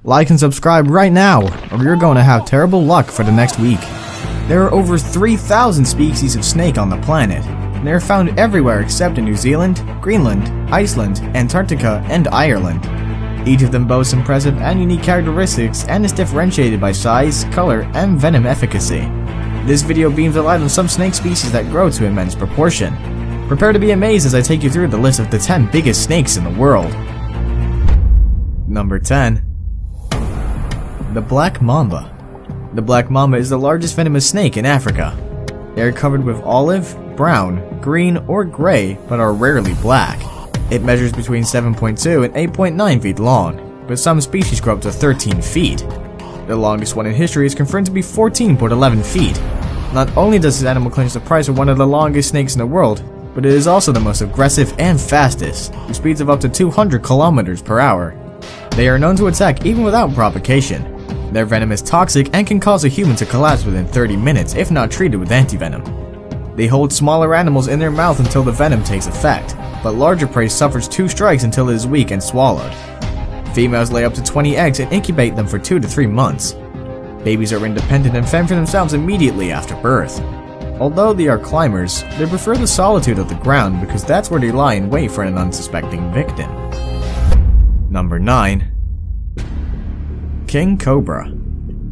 Like and subscribe right now, or you're going to have terrible luck for the next week. There are over 3,000 species of snake on the planet, and they are found everywhere except in New Zealand, Greenland, Iceland, Antarctica, and Ireland. Each of them boasts impressive and unique characteristics and is differentiated by size, color, and venom efficacy. This video beams a light on some snake species that grow to immense proportion. Prepare to be amazed as I take you through the list of the 10 biggest snakes in the world. Number 10. The Black Mamba. The black mamba is the largest venomous snake in Africa. They are covered with olive, brown, green, or gray, but are rarely black. It measures between 7.2 and 8.9 feet long, but some species grow up to 13 feet. The longest one in history is confirmed to be 14.11 feet. Not only does this animal clinch the prize for one of the longest snakes in the world, but it is also the most aggressive and fastest, with speeds of up to 200 kilometers per hour. They are known to attack even without provocation. Their venom is toxic and can cause a human to collapse within 30 minutes if not treated with antivenom. They hold smaller animals in their mouth until the venom takes effect, but larger prey suffers 2 strikes until it is weak and swallowed. Females lay up to 20 eggs and incubate them for 2 to 3 months. Babies are independent and fend for themselves immediately after birth. Although they are climbers, they prefer the solitude of the ground because that's where they lie in wait for an unsuspecting victim. Number 9. King Cobra.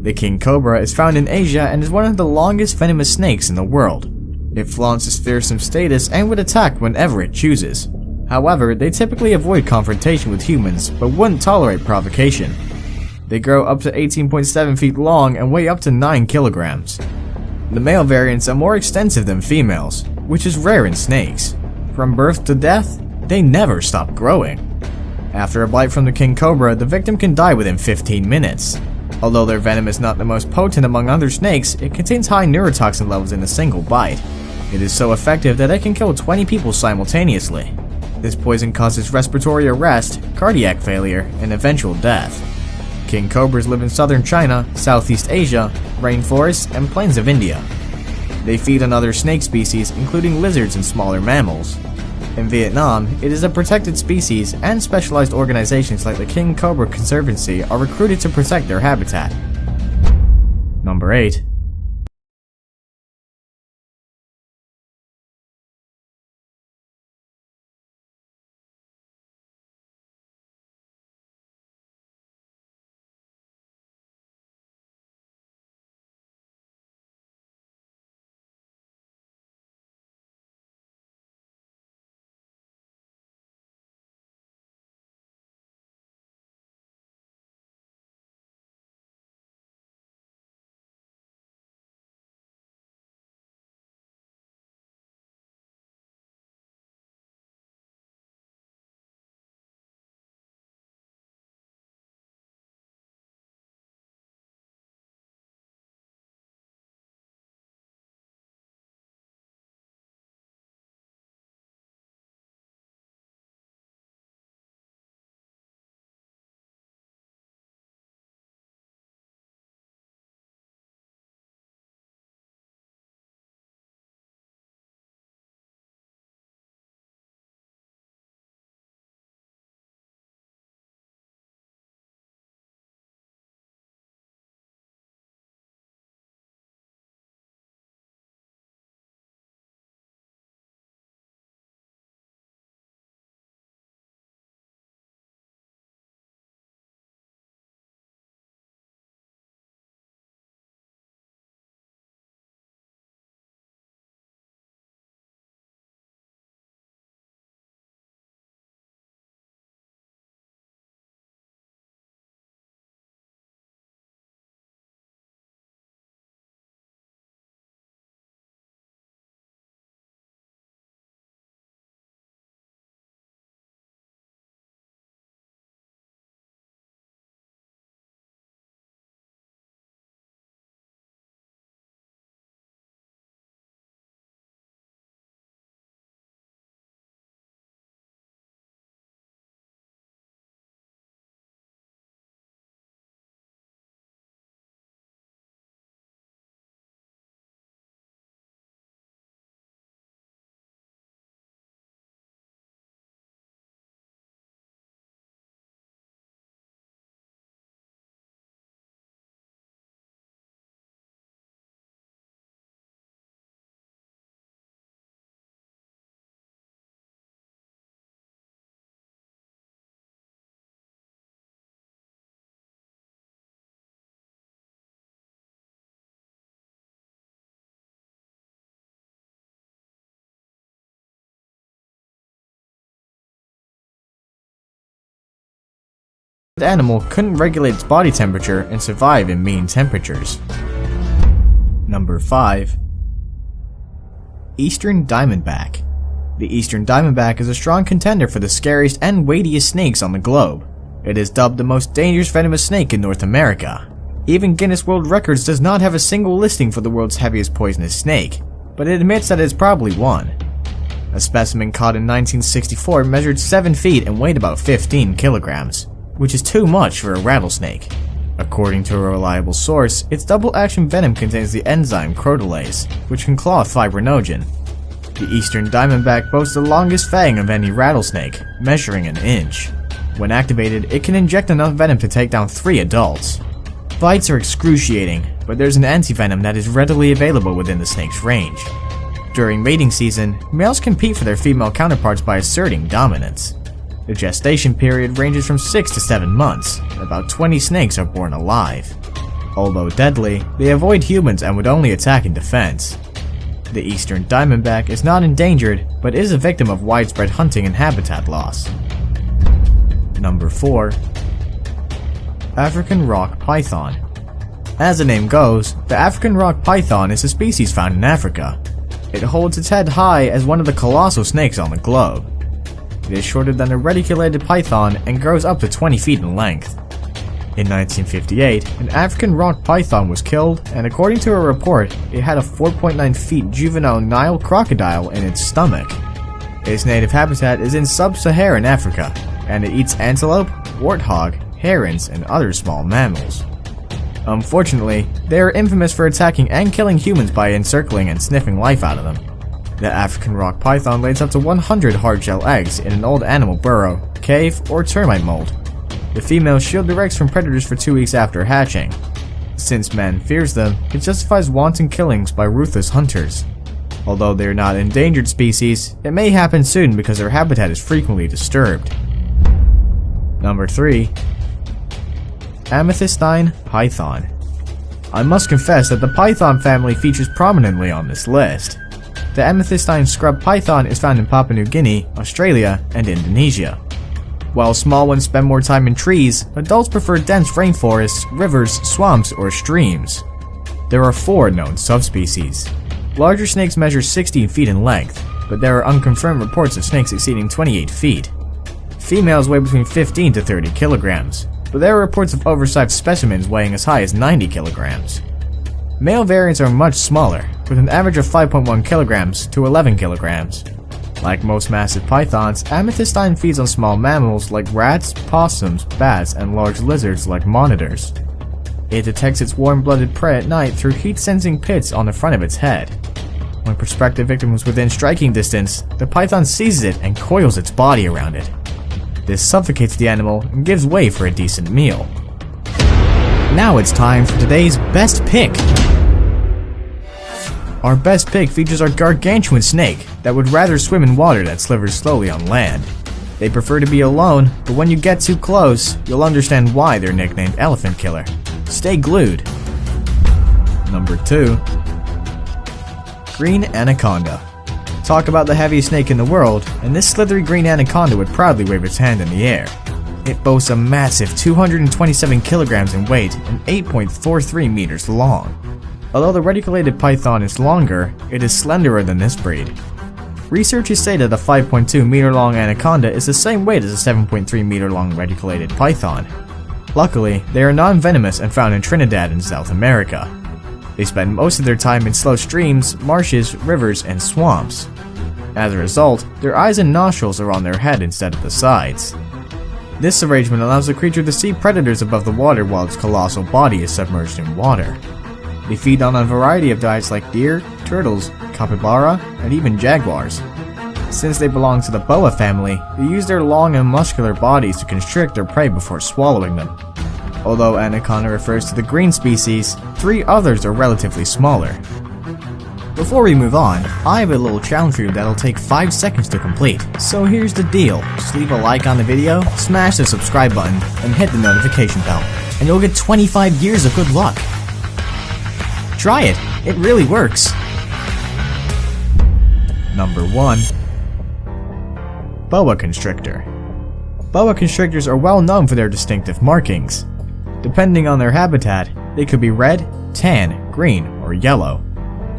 The king cobra is found in Asia and is one of the longest venomous snakes in the world. It flaunts its fearsome status and would attack whenever it chooses. However, they typically avoid confrontation with humans, but wouldn't tolerate provocation. They grow up to 18.7 feet long and weigh up to 9 kilograms. The male variants are more extensive than females, which is rare in snakes. From birth to death, they never stop growing. After a bite from the king cobra, the victim can die within 15 minutes. Although their venom is not the most potent among other snakes, it contains high neurotoxin levels in a single bite. It is so effective that it can kill 20 people simultaneously. This poison causes respiratory arrest, cardiac failure, and eventual death. King cobras live in southern China, Southeast Asia, rainforests, and plains of India. They feed on other snake species, including lizards and smaller mammals. In Vietnam, it is a protected species, and specialized organizations like the King Cobra Conservancy are recruited to protect their habitat. Number 8. The animal couldn't regulate its body temperature and survive in mean temperatures. Number 5. Eastern Diamondback. The Eastern Diamondback is a strong contender for the scariest and weightiest snakes on the globe. It is dubbed the most dangerous venomous snake in North America. Even Guinness World Records does not have a single listing for the world's heaviest poisonous snake, but it admits that it is probably one. A specimen caught in 1964 measured 7 feet and weighed about 15 kilograms, which is too much for a rattlesnake. According to a reliable source, its double-action venom contains the enzyme crotolase, which can clothe fibrinogen. The Eastern Diamondback boasts the longest fang of any rattlesnake, measuring an inch. When activated, it can inject enough venom to take down 3 adults. Bites are excruciating, but there's an antivenom that is readily available within the snake's range. During mating season, males compete for their female counterparts by asserting dominance. The gestation period ranges from 6 to 7 months, and about 20 snakes are born alive. Although deadly, they avoid humans and would only attack in defense. The Eastern Diamondback is not endangered, but is a victim of widespread hunting and habitat loss. Number 4. African Rock Python. As the name goes, the African Rock Python is a species found in Africa. It holds its head high as one of the colossal snakes on the globe. It is shorter than a reticulated python and grows up to 20 feet in length. In 1958, an African rock python was killed, and according to a report, it had a 4.9 feet juvenile Nile crocodile in its stomach. Its native habitat is in sub-Saharan Africa, and it eats antelope, warthog, herons, and other small mammals. Unfortunately, they are infamous for attacking and killing humans by encircling and sniffing life out of them. The African rock python lays up to 100 hard-shell eggs in an old animal burrow, cave, or termite mold. The females shield their eggs from predators for 2 weeks after hatching. Since man fears them, it justifies wanton killings by ruthless hunters. Although they are not an endangered species, it may happen soon because their habitat is frequently disturbed. Number 3. Amethystine Python. I must confess that the python family features prominently on this list. The amethystine scrub python is found in Papua New Guinea, Australia, and Indonesia. While small ones spend more time in trees, adults prefer dense rainforests, rivers, swamps, or streams. There are 4 known subspecies. Larger snakes measure 16 feet in length, but there are unconfirmed reports of snakes exceeding 28 feet. Females weigh between 15 to 30 kilograms, but there are reports of oversized specimens weighing as high as 90 kilograms. Male variants are much smaller, with an average of 5.1 kilograms to 11 kilograms. Like most massive pythons, amethystine feeds on small mammals like rats, possums, bats, and large lizards like monitors. It detects its warm-blooded prey at night through heat-sensing pits on the front of its head. When prospective victim is within striking distance, the python seizes it and coils its body around it. This suffocates the animal and gives way for a decent meal. Now it's time for today's best pick. Our best pick features our gargantuan snake that would rather swim in water that slithers slowly on land. They prefer to be alone, but when you get too close, you'll understand why they're nicknamed Elephant Killer. Stay glued. Number 2. Green Anaconda. Talk about the heaviest snake in the world, and this slithery green anaconda would proudly wave its hand in the air. It boasts a massive 227 kilograms in weight and 8.43 meters long. Although the reticulated python is longer, it is slenderer than this breed. Researchers say that a 5.2 meter long anaconda is the same weight as a 7.3 meter long reticulated python. Luckily, they are non-venomous and found in Trinidad and South America. They spend most of their time in slow streams, marshes, rivers, and swamps. As a result, their eyes and nostrils are on their head instead of the sides. This arrangement allows the creature to see predators above the water while its colossal body is submerged in water. They feed on a variety of diets like deer, turtles, capybara, and even jaguars. Since they belong to the boa family, they use their long and muscular bodies to constrict their prey before swallowing them. Although anaconda refers to the green species, 3 others are relatively smaller. Before we move on, I have a little challenge for you that'll take 5 seconds to complete. So here's the deal, just leave a like on the video, smash the subscribe button, and hit the notification bell, and you'll get 25 years of good luck. Try it, it really works. Number 1. Boa constrictor. Boa constrictors are well known for their distinctive markings. Depending on their habitat, they could be red, tan, green, or yellow.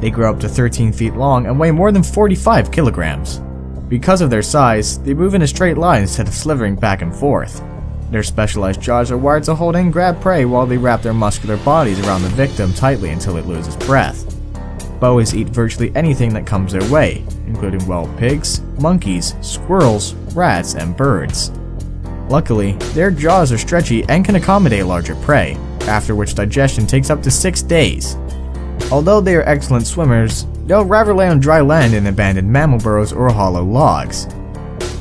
They grow up to 13 feet long and weigh more than 45 kilograms. Because of their size, they move in a straight line instead of slithering back and forth. Their specialized jaws are wired to hold and grab prey while they wrap their muscular bodies around the victim tightly until it loses breath. Boas eat virtually anything that comes their way, including wild pigs, monkeys, squirrels, rats, and birds. Luckily, their jaws are stretchy and can accommodate larger prey, after which digestion takes up to 6 days. Although they are excellent swimmers, they'll rather lay on dry land in abandoned mammal burrows or hollow logs.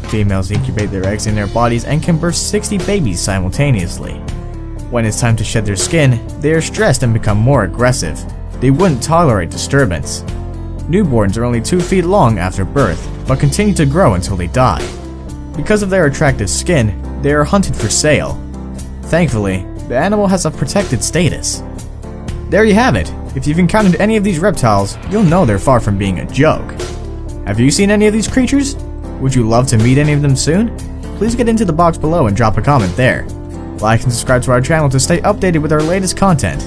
Females incubate their eggs in their bodies and can birth 60 babies simultaneously. When it's time to shed their skin, they are stressed and become more aggressive. They wouldn't tolerate disturbance. Newborns are only 2 feet long after birth, but continue to grow until they die. Because of their attractive skin, they are hunted for sale. Thankfully, the animal has a protected status. There you have it. If you've encountered any of these reptiles, you'll know they're far from being a joke. Have you seen any of these creatures? Would you love to meet any of them soon? Please get into the box below and drop a comment there. Like and subscribe to our channel to stay updated with our latest content.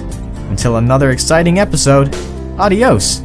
Until another exciting episode, adios!